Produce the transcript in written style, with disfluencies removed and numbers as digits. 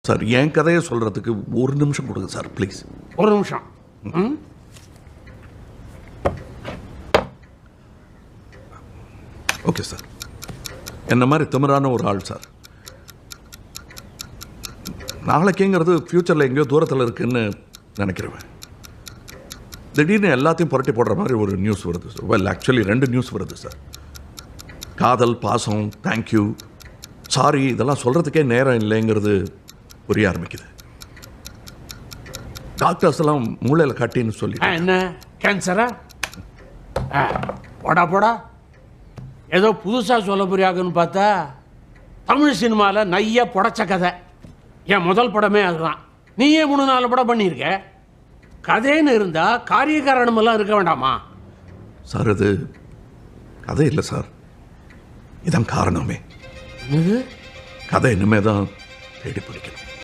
Sir என் கதையை சொல்கிறதுக்கு ஒரு நிமிஷம் கொடுங்க சார் ப்ளீஸ். ஒரு நிமிஷம். Okay sir. என்ன மாதிரி திமிரான ஒரு ஆள் சார். நாளைக்குங்கிறது ஃப்யூச்சரில் எங்கேயோ தூரத்தில் இருக்குன்னு நினைக்கிறேன். திடீர்னு எல்லாத்தையும் புரட்டி போடுற மாதிரி ஒரு நியூஸ் வருது சார். வெல் ஆக்சுவலி 2 நியூஸ் வருது சார். காதல், பாசம், தேங்க்யூ, சாரி இதெல்லாம் சொல்கிறதுக்கே நேரம் இல்லைங்கிறது புரிய ஆரம்பிக்குது. டாக்டர்ஸ் எல்லாம் மூளையில் கட்டின்னு சொல்லி என்ன கேன்சரா? போடா போடா, ஏதோ புதுசாக சொல்ல புரியாதுன்னு பார்த்தா தமிழ் சினிமாவில் நைய புடச்ச கதை. என் முதல் படமே அதுதான். நீயே 3-4 படம் பண்ணியிருக்க. கதைன்னு இருந்தால் காரிய காரணமெல்லாம் இருக்க வேண்டாமா? சார் அது கதை இல்லை சார், இதான் காரணமே. இது கதை இனிமே தான் தேடி பிடிக்கணும்.